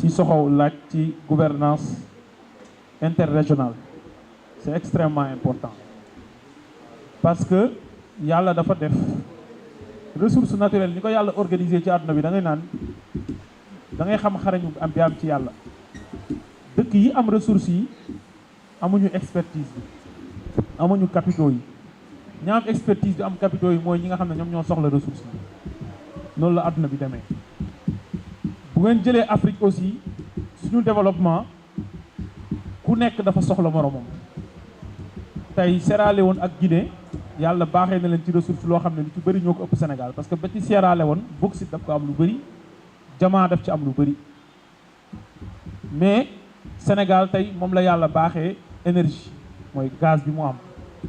ci soxaw laaj ci gouvernance interrégionale c'est extrêmement important parce que yàlla dafa def ressources naturelles ni ko yàlla organisé ci àdduna bi da ngay naan da ngay xam xarañu am bi am ci yàlla dëkk yi am ressources yi amuñu expertise bi amuñu capitaux yi ña am expertise bi am capitaux yi mooy ñi nga xam ne ñoom ñoo soxla ressources yi loolu la àdduna bi demee bu ngeen jëlee Afrique aussi suñu développement ku nekk dafa soxla moromam tey Sierra Leone ak Guinée yàlla baaxee na leen ci ressource loo xam ne lu ci bëri ñoo ko ëpp Sénégal parce que ba ci Sierra Leone bauxite daf ko am lu bëri jamaa daf ci am lu bëri mais Sénégal tey moom la yàlla baaxee énergie mooy gaz bi mu am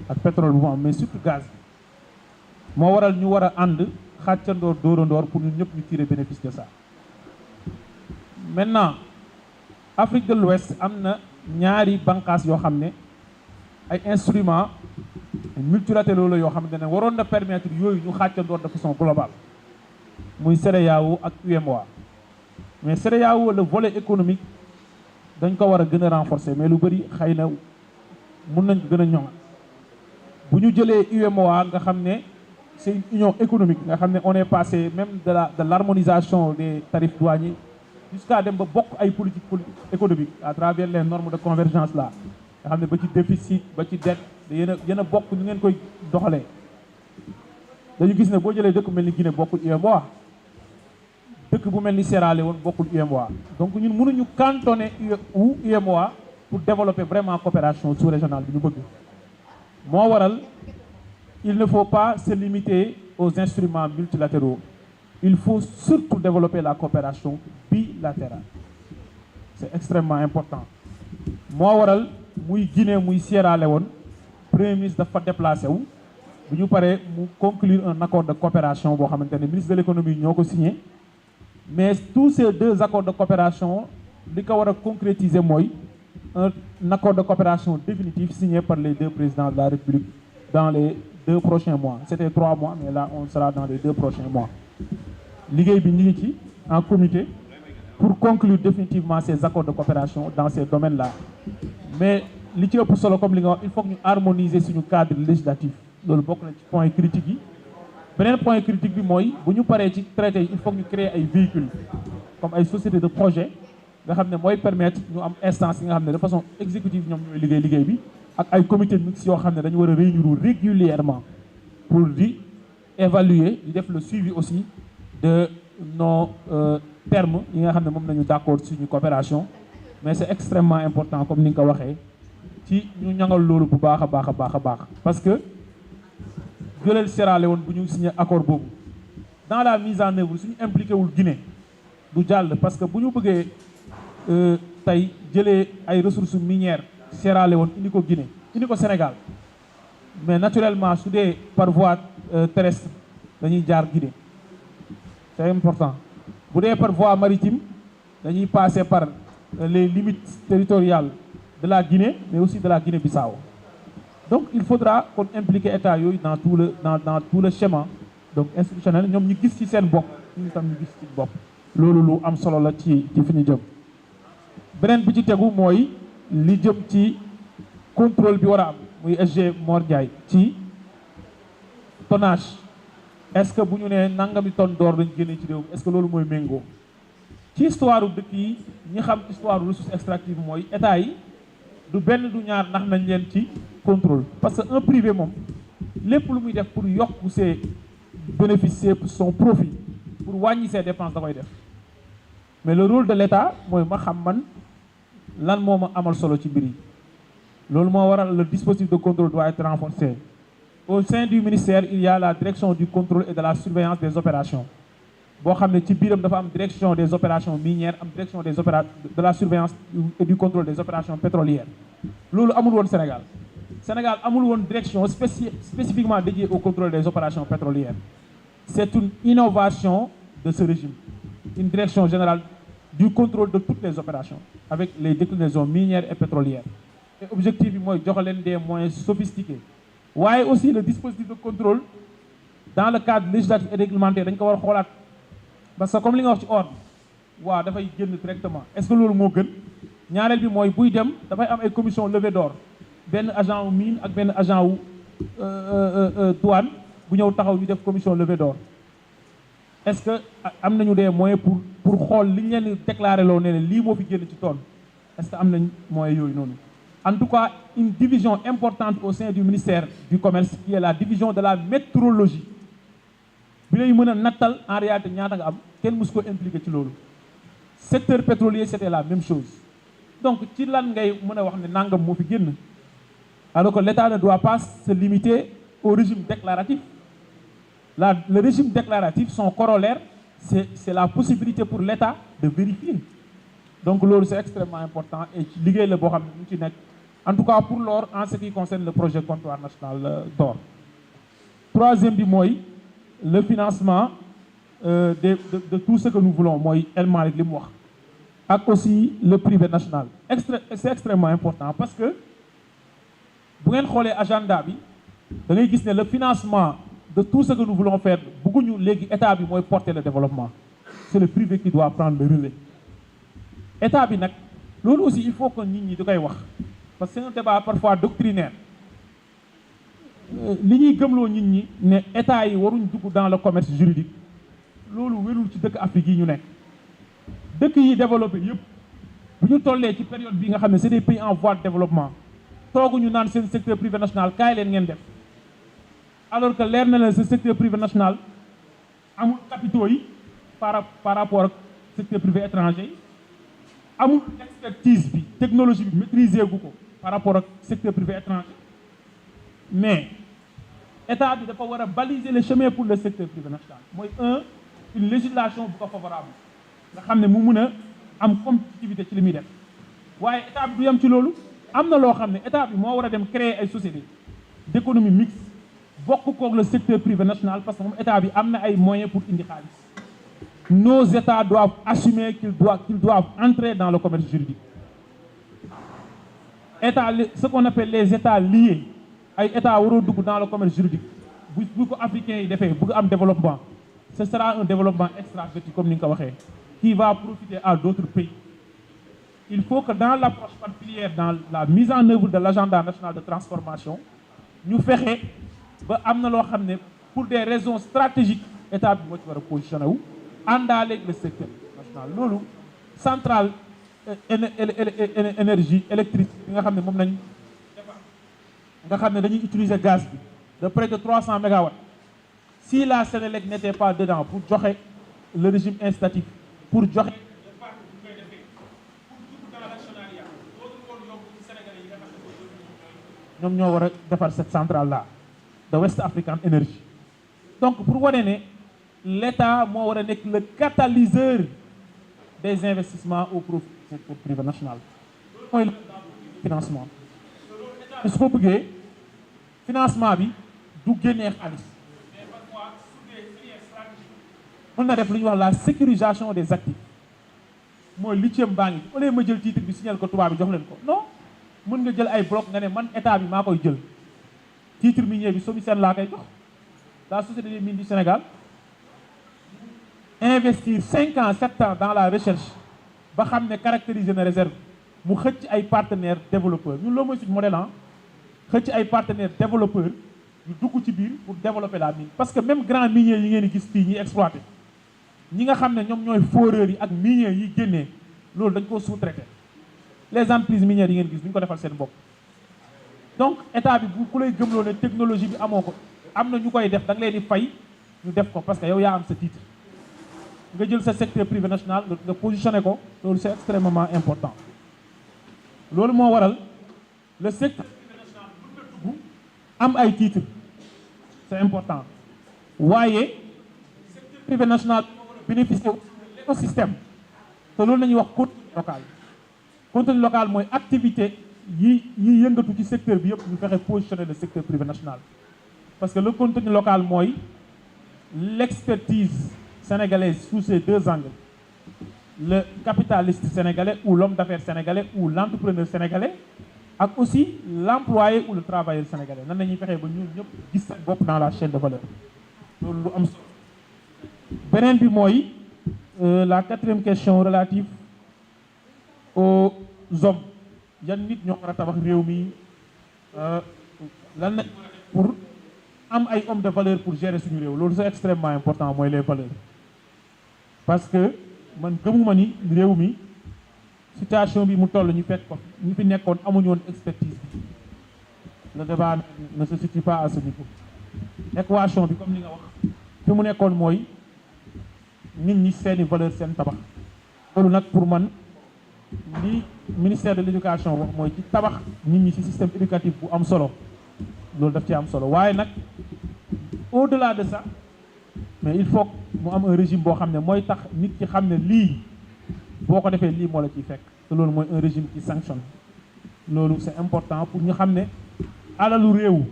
ak pétrole bi mu am mais surtout gaz bi moo waral ñu war a ànd xàccandoor dóorandoor pour ñun ñëpp ñu tirer bénéfice de ça maintenant Afrique de l'Ouest am na ñaari bànqaas yoo xam ne ay instruments multilatéraux la yoo xamante ne waroon na permettre yooyu ñu xàccandoor de façon globale muy CEDEAO ak UEMOA mais CEDEAO le volet économique dañ ko war a gën a renforcer mais lu bëri xëy na mun nañ ko gën a ñoŋ bu ñu jëlee UEMOA nga xam ne c'est une union économique nga xam ne on est passé même de l'harmonisation des tarifs douaniers jusqu'à dem ba bokk ay politique économique à travers les normes de convergence là nga xam ne ba ci déficit ba ci dette yéen a bokk ñu ngeen koy doxalee dañu gis ne boo jëlee dëkk bu mel ni Guinée bokkul UEMOA dëkk bu mel ni Sierra Leone bokkul UEMOA donc ñun mënuñu cantonner UEMOA pour développer vraiment coopération sous-régionale bi ñu bëgg moo waral il ne faut pas se limiter aux instruments multilatéraux il faut surtout développer la coopération bilatérale c'est extrêmement important moo waral muy Guinée muy Sierra Leone premier ministre dafa déplacé wu bu ñu paree mu conclure un accord de coopération boo xamante ne ministre de l'économie ñoo ko signé mais tous ces deux accords de coopération li ko war a concrétiser mooy un accord de coopération définitif signé par les deux présidents de la République dans les 2 prochains mois c'était 3 mois mais là on sera dans les 2 prochains mois liggéey bi ñu ngi ci en comité pour conclure définitivement ces accords de coopération dans ces domaines-là mais li ci ëpp solo comme li nga wax il faut que ñu harmoniser suñu cadre législatif loolu bokk na ci point critique yi beneen point critique bi mooy bu ñu paree ci traité yi il faut que ñu créer ay véhicules comme ay sociétés de projet nga xam ne mooy permettre ñu am instance yi nga xam ne de façon exécutive ñoom ñooy liggéey bi ak ay comité mixte yoo xam ne dañu war a réunir régulièrement pour di évaluer di def le suivi aussi de nos termes yi nga xam ne moom nañu d'accord suñu coopération mais c'est extrêmement important comme ni nga ko waxee ci ñu ñangal loolu bu baax a baax a baax a baax parce que jëlal Sierra Leone bu ñu signé accord boobu dans la mise en œuvre suñu impliqué wul Guinée du jàll parce que bu ñu bëggee tey jëlee ay ressources minières Sierra Leone indi ko Guinée indi ko Sénégal mais naturellement su dee par voie terrestre dañuy jaar Guinée c'est important bu dee par voie maritime dañuy passer par les limites territoriales de la Guinée mais aussi de la Guinée-Bissau donc il faudra qu'on implique état yooyu dans tout le schéma donc institutionnel ñoom ñu gis ci seen bopp ñu tam ñu gis ci bopp loolu lu am solo la ci fi ñu jëm beneen bi ci tegu mooy li jëm ci contrôle bi war a am muy SG Mor Ndiaye ci tonnage est-ce que bu ñu nee nangami tonne d'or dañ génnee ci réew est-ce que loolu mooy méngoo ci histoire dëkk yi ñi xam histoire ressources extractives mooy état yi du benn du ñaar ndax nañ leen ci contrôle parce que un privé moom lépp lu muy def pour yokk ses bénéfices son profit pour wàññi ses dépenses da koy def mais le rôle de l'État mooy ma xam man lan moo ma amal solo ci mbir yi loolu moo waral le dispositif de contrôle doit être renforcé au sein du ministère il y a la direction du contrôle et de la surveillance des opérations boo xam ne ci biiram dafa am direction des opérations minières am direction de la surveillance et du contrôle des opérations pétrolières loolu amul woon Sénégal amul woon direction spécifiquement dédiée au contrôle des opérations pétrolières c'est une innovation de ce régime une direction générale du contrôle de toutes les opérations avec les déclinaisons minières et pétrolières et objectif bi mooy jox leen des moyens sophistiqués waaye aussi le dispositif de contrôle dans le cadre législatif et réglementaire dañ ko war a xoolaat parce que comme li nga wax ci ordre waa dafay génn directement est-ce que loolu moo gën ñaareel bi mooy buy dem dafay am ay commission levée d'or benn agent wu mine ak benn agent wu douane bu ñëw taxaw ñu def commission levée d'or est-ce que am nañu des moyens pour xool li ñu leen déclaré loo ne lii moo fi génn ci tool est-ce que am nañ moyens yooyu noonu en tout cas une division importante au sein du ministère du commerce qui est la division de la métrologie bi lay mën a nattal en réalité ñaata nga am kenn mësu ko impliqué ci loolu secteur pétrolier c'était la même chose donc ci lan ngay mën a wax ne nangam moo fi génn alors que l'État ne doit pas se limiter au régime déclaratif le régime déclaratif son corollaire c'est la possibilité pour l'État de vérifier donc loolu c'est extrêmement important et ci liggéey la boo xam ne ñu ci nekk en tout cas pour l'or en ce qui concerne le projet comptoir national d'or troisième bi mooy le financement de tout ce que nous voulons mooy El Malick li mu wax ak aussi le privé national c'est extrêmement important parce que bu ngeen xoolee agenda bi da ngay gis ne le financement de tout ce que nous voulons faire bëgguñu léegi état bi mooy porter le développement c'est le privé qui doit prendre le relais état bi nag loolu aussi il faut que nit ñi di koy wax parce que c'est un débat parfois doctrinaire li ñuy gëmloo nit ñi ne état yi waruñ dugg dans le commerce juridique loolu wérul ci dëkk Afrique yi ñu nekk dëkk yi développé yëpp bu ñu tollee ci période bi nga xam ne c'est des pays en voie de développement tooguñu naan seen secteur privé national kaay leen ngeen def alors que leer na leen ce secteur privé national amul capitaux yi par rapport ak secteur privé étranger yi amul expertise bi technologie bi maîtriser gu ko par rapport ak secteur privé étranger mais état bi dafa war a baliser le chemin pour le secteur privé national mooy une législation bu ko favorable nga xam ne mu mun a am compétitivité ci li muy def waaye état bi du yem ci loolu am na loo xam ne état bi moo war a dem créer ay sociétés d'économie mixte bokk koog le secteur privé national parce que moom état bi am na ay moyens pour indi xaalis nos états doivent assumer qu'ils doivent entrer dans le commerce juridique état ce qu'on appelle les états liés ay état waroo dugg dans le commerce juridique bu ko africains yi defee bëgg am développement ce sera un développement extraverti comme ni nga ko waxee qui va profiter à d'autres pays il faut que dans l'approche par filière dans la mise en œuvre de l'agenda national de transformation ñu fexe ba am na loo xam ne pour des raisons stratégiques état bi moo ci war a positionné wu àndaaleeg le secteur national loolu centrale énergie électrique bi nga xam ne moom nañ nga xam ne dañuy utiliser gaz bi de près de 300 mégawatts si la Sénélec n'était pas dedans pour joxe le régime incitatif pour joxe ñoom ñoo war a defar cette centrale là de West African Energy donc pour wane ne l'État moo war a nekk le catalyseur des investissements au profit du secteur privé national mooy le financement su ko bëggee financement bi du génnee xaalis mais parfois sur des filières stratégiques mën na def lu ñuy wax la sécurisation des actifs mooy lithium baa ngi au lieu ma jël titre bi signal ko tubaab bi jox leen ko non mën nga jël ay bloc nga ne man état bi maa koy jël titre minier bi SOMISEN laa koy jox la société des mines du Sénégal investir 5 ans 7 ans dans la recherche ba xam ne caractériser na réserve mu xëcc ay partenaires développeurs ñun loolu mooy suñu modèle xëcc ay partenaires développeurs ñu dugg ci biir pour développer la mine parce que même grand miniers yi ngeen di gis fii ñuy exploité ñi nga xam ne ñoom ñooy foreurs yi ak miniers yi génnee loolu dañ koo sous-traité les entreprises minières yi ngeen gis duñ ko defal seen bopp donc état bi bu ku lay gëmloo ne technologie bi amoo ko am na ñu koy def da nga leen di fay ñu def ko parce que yow yaa am sa titre nga jël sa secteur privé national nga positionné ko loolu c'est extrêmement important loolu moo waral le secteur privé national mën na dugg am ay titres c'est important waaye secteur privé national moo war a bénéficier de l'écosystème te loolu la ñuy wax contenu local contenu local mooy activité yi yëngatu ci secteur bi yëpp ñu fexe positionner le secteur privé national parce que le contenu local mooy l'expertise sénégalaise sous ces deux angles le capitaliste sénégalais ou l'homme d'affaires sénégalais ou l'entrepreneur sénégalais ak aussi l'employé ou le travailleur sénégalais nan la ñuy fexee ba ñun ñëpp gis seen bopp dans la chaîne de valeur loolu lu am solo beneen bi mooy La quatrième question relative aux hommes yan nit ñoo war a tabax réew mi lan na pour am ay hommes de valeur pour gérer suñu réew loolu c'est extrêmement important mooy les valeurs parce que man gëmuma ni réew mi situation bi mu toll ñu fekk ko ñu fi nekkoon amuñu woon expertise bi le débat ne se situe pas à ce niveau équation bi comme ni nga wax fi mu nekkoon mooy nit ñi seeni valeur seen tabax loolu nag pour man li ministère de l'éducation wax mooy ci tabax nit ñi ci système éducatif bu am solo loolu daf ci am solo waaye nag au-delà de ça mais il faut mu am un régime boo xam ne mooy tax nit ki xam ne lii boo ko defee lii moo la ciy fekk te loolu mooy un régime qui sanctionne loolu c'est important pour ñu xam ne alalu réew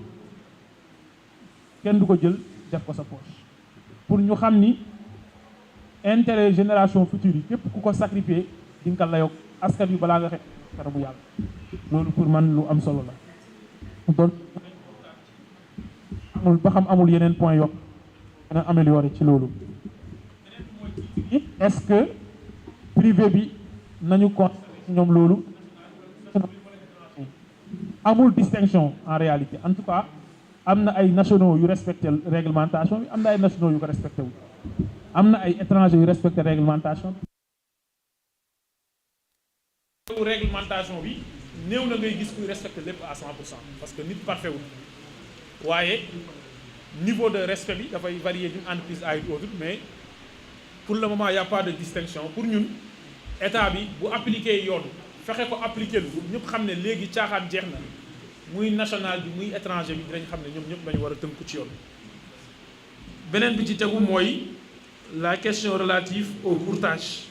kenn du ko jël def ko sa poche pour ñu xam ni intérêt génération future yi képp ku ko sacrifier di nga ko layoog askan wi balaa nga xeex kanamu yàlla loolu pour man lu am solo la donc amul ba xam amul yeneen point yoo dana améliorer ci loolu est-ce que privé bi nañu constaté ñoom loolu amul distinction en réalité en tout cas am na ay nationaux yu respecté réglementation bi am na ay nationaux yu ko respecté wu am na ay étrangers yu respecté réglementation bi réglementation bi néew na ngay gis kuy respecté lépp à 100% parce que nit parfait wul waaye niveau de respect bi dafay varier d'une entreprise à une autre mais pour le moment y a pas de distinction pour ñun état bi bu appliqué yoon fexe ko appliqué lu ñëpp xam ne léegi caaxaan jeex na muy national bi muy étranger bi dinañ xam ne ñoom ñëpp dañu war a tënku ci yoon. beneen bi ci tegu mooy la question relative au courtage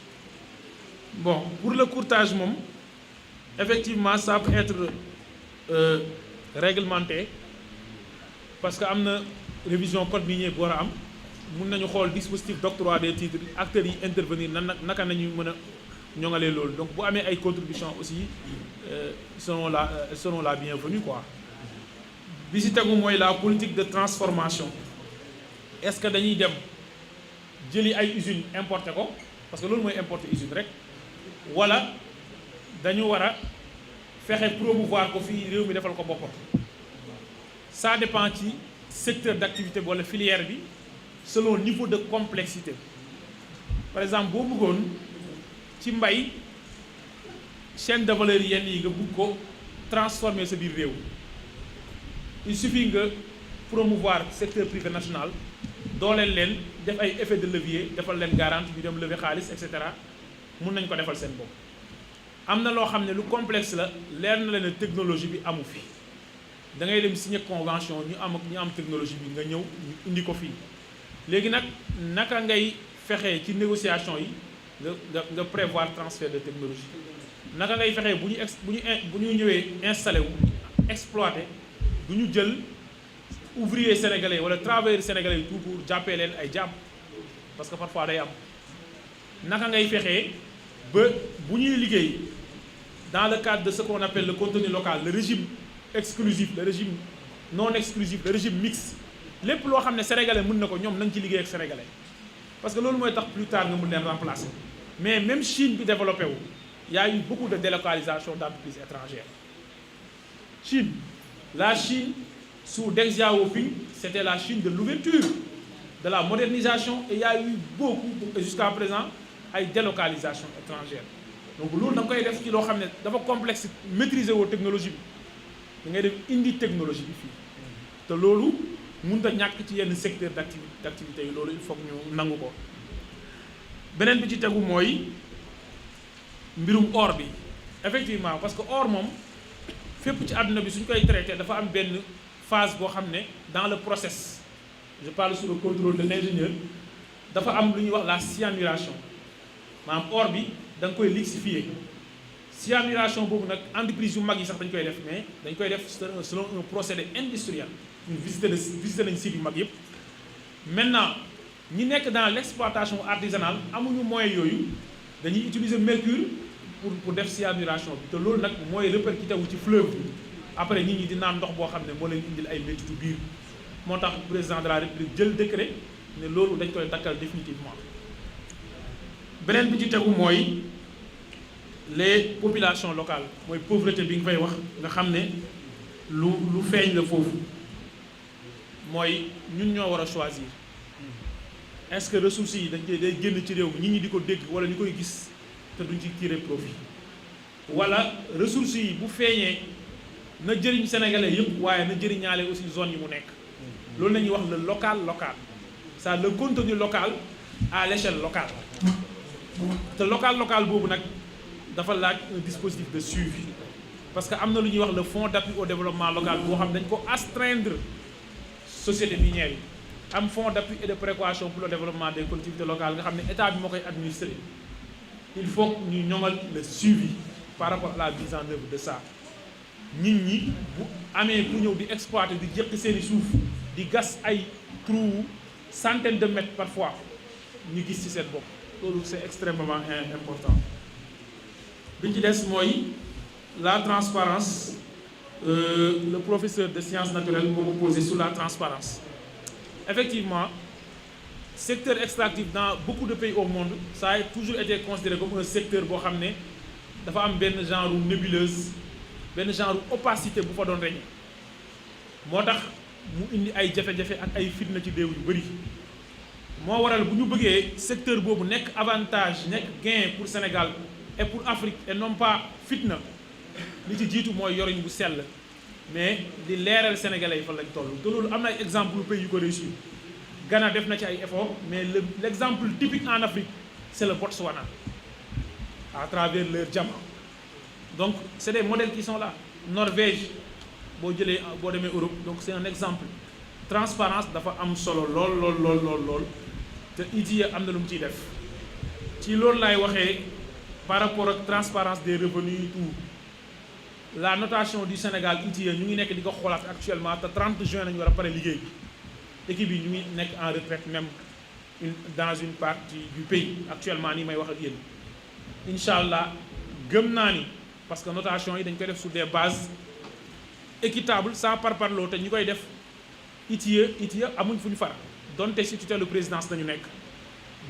bon pour le courtage moom effectivement ça peut être réglementé parce que am na révision code minier bu war a am mun nañu xool dispositif d'octroi des titres acteurs yi intervenir naka nañu mën a ñoŋalee loolu donc bu amee ay contributions aussi seront la bienvenue quoi. bi si tegu mooy la politique de transformation est-ce que dañuy dem jëli ay usines importer ko parce que loolu mooy importer usine rek wala dañu war a fexe promouvoir ko fii réew mi defal ko boppam ça dépend ci secteur d'activité bi wala filière bi selon niveau de complexité par exemple boo bëggoon ci mbay chaîne de valeur yenn yi nga bëgg ko transformer sa biir réew il suffit nga promouvoir secteur privé national dooleel leen def ay effet de levier defal leen garantie ñu dem lever xaalis et cetera mun nañ ko defal seen bopp. am na loo xam ne lu complexe la leer na leen ne technologie bi amu fi da ngay dem signer convention ñu am technologie bi nga ñëw ñu indi ko fii léegi nag naka ngay fexee ci négociation yi nga prévoir transfert de technologie naka ngay fexee bu ñu ñëwee installé wu exploité du ñu jël ouvrier sénégalais wala travailleur sénégalais yi tout court jàppee leen ay jàpp parce que parfois day am naka ngay fexee ba bu ñuy liggéey dans le cadre de ce qu'on appelle le contenu local le régime exclusif le régime non exclusif le régime mixte lépp loo xam ne sénégalais mën na ko ñoom nañ ci liggéey ak sénégalais parce que loolu mooy tax plus tard nga mën leen remplacer mais même Chine bi développé wu y a eu beaucoup de délocalisation d'entreprises étrangères Chine la Chine sous Deng Xiaoping c'était la Chine de l'ouverture de la modernisation et il y a eu beaucoup jusqu'à présent ay délocalisation étrangère donc loolu da nga koy def ci loo xam ne dafa complexe maîtriser woo technologie bi da ngay def indi technologie bi fii te loolu mënut a ñàkk ci yenn secteur d'activité yi loolu il faut que ñu nangu ko beneen bi ci tegu mooy mbirum or bi effectivement parce que or moom fépp ci àdduna bi suñ koy traité dafa am benn phase boo xam ne dans le process je parle sous le contrôle de l'ingénieur dafa am lu ñuy wax la cyanuration maanaam or bi da nga koy lixifier cyanuration boobu nag entreprise yu mag yi sax dañ koy def mais dañ koy def selon un procédé industriel ñu visité nañ site yu mag yëpp maintenant ñi nekk dans l'exploitation artisanale amuñu moyens yooyu dañuy utiliser mercure pour def cyanuration bi te loolu nag mooy répercuté wu ci fleuve bi après nit ñi di naan ndox boo xam ne moo leen indil ay méttitu biir moo tax président de la république jël décret ne loolu dañ koy dakkal définitivement beneen bi ci tegu mooy les populations locales mooy pauvreté bi nga fay wax nga xam ne lu feeñ la foofu mooy ñun ñoo war a choisir est-ce que ressources yi dañ koy day génn ci réew mi nit ñi di ko dégg wala ñu koy gis te duñ ci tirer profit wala ressources yi bu feeñee na jëriñ sénégalais yëpp waaye na jëriñaale aussi zone yi mu nekk loolu la ñuy wax le local ça le contenu local à l'échelle locale te local boobu nag dafa laaj un dispositif de suivi parce que am na lu ñuy wax le fonds d'appui au développement local boo xam dañ ko astreindre société minière yi am fonds d'appui et de précaution pour le développement des collectivités locales nga xam ne état bi moo koy administrer il faut que ñu ñoŋal le suivi par rapport à la mise en œuvre de ça nit ñi bu amee ku ñëw di exploiter di jëkk seeni suuf di gas ay trous centaines de mètres parfois ñu gis ci seen bopp loolu c'est extrêmement important bi ci des mooy la transparence le professeur de sciences naturelles moo ko posé sur la transparence effectivement secteur extractif dans beaucoup de pays au monde ça a toujours été considéré comme un secteur boo xam ne dafa am benn genre nébuleuse benn genre opacité bu fa doon régner moo tax mu indi ay jafe-jafe ak ay fitna ci réew yu bëri moo waral bu ñu bëggee secteur boobu nekk avantage nekk gain pour Sénégal et pour Afrique et non pas fitna li ci jiitu mooy yoriñ bu sell mais di leeral sénégalais yi fan lañ toll te loolu am na ay exemple pays yu ko réussir Ghana def na ci ay efforts mais l'exemple typique en Afrique c'est le Botswana à travers leur diamant donc c'est des modèles qui sont là Norvège boo jëlee boo demee Europe donc c'est un exemple transparence dafa am solo lool te ITIE am na lu mu ciy def ci loolu laay waxee par rapport ak transparence des revenus et tout la notation du Sénégal ITIE ñu ngi nekk di ko xoolaat actuellement te 30 juin nañu war a pare liggéey bi équipe yi ñu ngi nekk en retraite même dans une partie du pays actuellement nii may wax ak yéen incha allah gëm naa ni parce que notation yi dañ koy def sur des bases équitables sans parparloo te ñi koy def ITIE amuñ fu ñu far donte ci tutelle présidence nañu nekk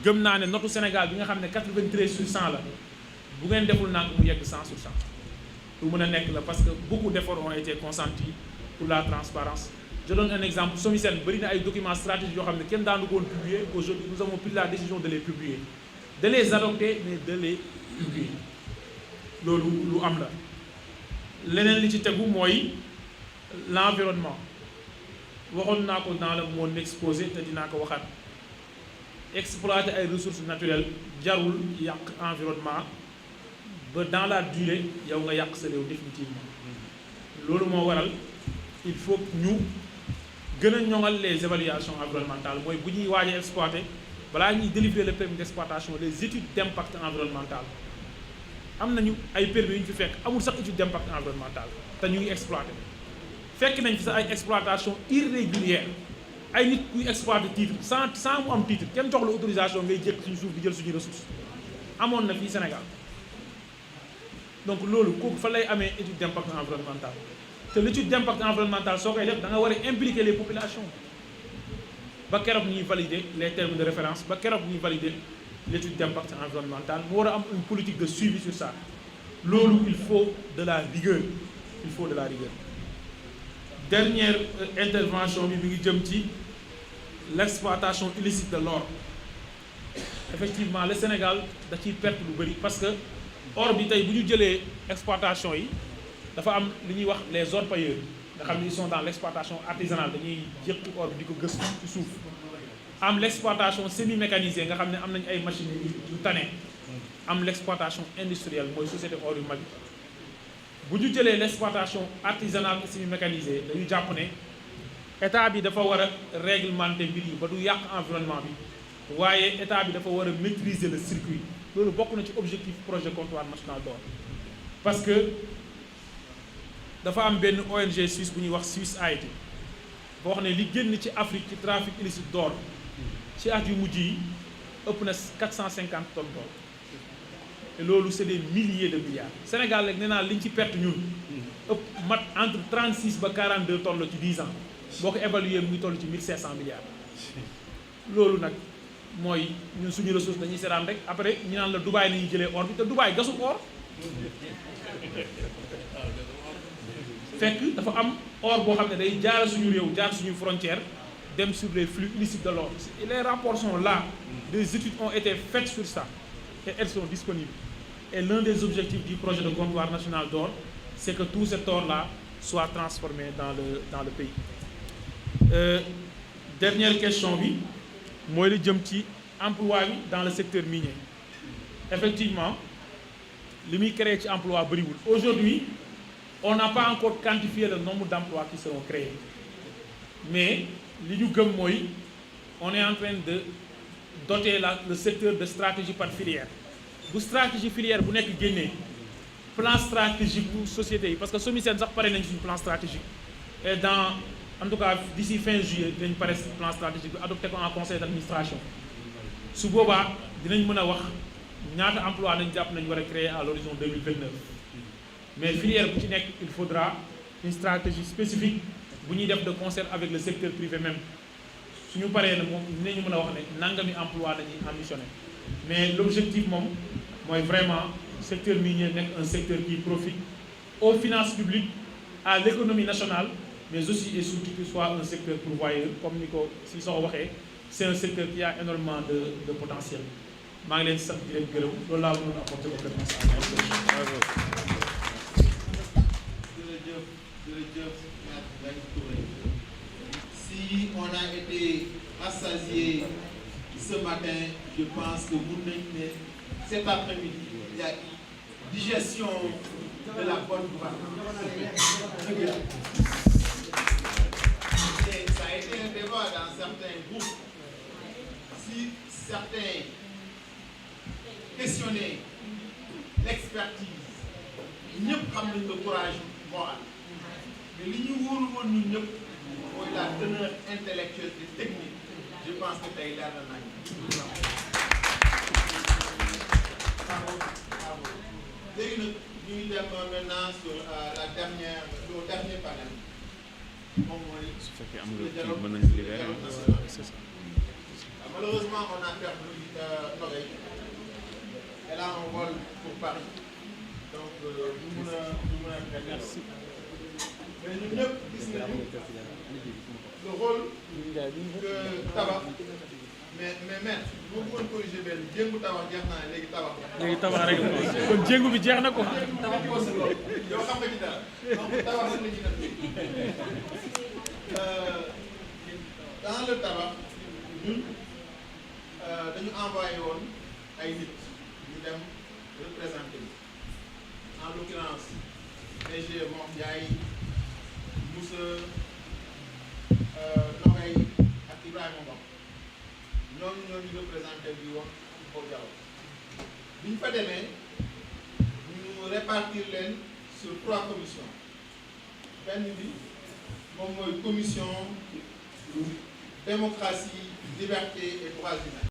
gëm naa ne notu Sénégal bi nga xam ne 93% la bu ngeen deful nag mu yegg 100%. lu mën a nekk la parce que beaucoup d'efforts ont été consentis pour la transparence je donne un exemple SOMISEN bëri na ay documents stratégiques yoo xam ne kenn daanu ko woon publier aujourd'hui nous avons pris la décision de les publier de les adopter mais de les publier loolu lu am la leneen li ci tegu mooy l'environnement waxoon naa ko dans le mon exposé te dinaa ko waxaat exploiter ay ressources naturelles jarul yàq environnement ba dans la durée yow nga yàq sa réew définitivement loolu moo waral il faut ñu gën a ñoŋal les évaluations environnementales mooy bu ñuy waaj a exploiter balaa ñuy délivrer le permis d'exploitation les études d'impact environnemental am nañu ay permis yu ñu fi fekk amul sax étude d'impact environnemental te ñu ngi exploiter fekk nañ fi sax ay exploitation irrégulière ay nit kuy exploiter titre sans mu am titre kenn jox la autorisation ngay jékk suñu suuf di jël suñu ressource amoon na fii Sénégal donc loolu kooku fa lay amee étude d'impact environnemental te l'étude d'impact environnemental soo koy def da nga war a impliquer les populations ba keroog ñuy valider les termes de référence ba keroog ñuy valider l'étude d'impact environnemental mu war a am une politique de suivi sur ça loolu il faut de la rigueur dernière intervention bi mi ngi jëm ci l'exploitation illicite de l'or effectivement le Sénégal da ciy perte lu bëri parce que or bi tey bu ñu jëlee exploitation yi dafa am li ñuy wax les orpailleurs nga xam ne ils sont dans l'exploitation artisanale dañuy jëkk or bi di ko gëstu ci suuf am l'exploitation semi-mécanisée nga xam ne am nañu ay machines yu tane am l'exploitation industrielle mooy société or yu mag bu ñu jëlee l'exploitation artisanale et semi-mécanisée dañu jàpp ne état bi dafa war a réglementer mbir yi ba du yàq environnement bi waaye état bi dafa war a maîtriser le circuit loolu bokk na ci objectif projet comptoir national d'or parce que dafa am benn ONG suisse bu ñuy wax Swiss AIT boo xam ne li génn ci Afrique ci trafic illicite d'or ci at yu mujj yi ëpp na 450 tonnes d'or et loolu c'est des milliers de milliards Sénégal rek nee naa li ñu ci perte ñun ëpp mat entre 36 ba 42 tonnes la ci 10 ans boo ko évaluer mu ngi toll ci 1500 milliards loolu nag mooy ñun suñu ressource dañuy seetaan rek après ñu naan la Dubaï nañuy jëlee or bi te Dubaï gasul or fekk dafa am or boo xam ne day jaar suñu réew jaar suñu frontière dem sur les flux illicites de l'or. Les rapports sont là, des études ont été faites sur ça et elles sont disponibles. Et l'un des objectifs du projet de comptoir national d'or, c'est que tout cet or-là soit transformé dans le pays. Dernière question, oui, moi, le jëm ci emploi dans le secteur minier. Effectivement, le muy créé ci emploi bëriwul. Aujourd'hui, on n'a pas encore quantifié le nombre d'emplois qui seront créés. Mais li ñu gëm mooy on est en train de doter le secteur de stratégie par filière. Bu stratégie filière bu nekk génnee plan stratégique bu société yi parce que SOMISEN sax pare nañ suñu plan stratégique et en tout cas d'ici fin juillet dinañ pare plan stratégique bi adopté ko en conseil d'administration. Su boobaa dinañ mën a wax ñaata emploi nañ jàpp nañ war a créer à l'horizon 2029 mais filière bu ci nekk il faudra une stratégie spécifique bu ñuy def de concert avec le secteur privé même suñu paree na moom dinañu mën a wax ne nangami emploi dañuy ambitionné mais l'objectif moom mooy vraiment secteur minier nekk un secteur qui profite aux finances publiques à l'économie nationale mais aussi et surtout qu'il soit un secteur pourvoyeur comme ni ko si soo waxee c'est un secteur qui a énormément de potentiel maa ngi leen sant di leen gërëm loolu laa mënoon apporter au Si on a été rassasié ce matin, je pense que cet après-midi, il y a une digestion de la bonne gouvernance. Ça a été un débat dans certains groupes. Si certains questionnaient l'expertise, ñëpp xam nañ le courage moral. Mais li ñu wóolu woon ñun ñëpp mooy la teneur intellectuelle et technique. Je pense que tey leer na nañ. léegi nag ñu ngi dem maintenant sur le dernier panel. moom mooy. su fekkee am nga kii mën nañu libérer. Malheureusement on a perdu Nogaye. Elle a un vol pour Paris. Donc du mën a merci. Mais ñun ñëpp gis nañu le rôle que tabax mais boo bëggoon corriger benn jéngu tabax jeex naa léegi tabax la. léegi tabax rek kon jéngu bi jeex na ko. tabax poste la yow xam nga ci dara donc tabax rek la ñuy def dans le tabax ñun dañu envoyé woon ay nit ñu dem représenter en l'occurrence DG Mor Ndiaye Moussa Nogaye ak Ibrahima Ngom ñooñu représenté bi wax Mbow Diaw bi ñu fa demee ñu répartir leen sur 3 commissions benn bi moom mooy commission démocratie liberté et droits humains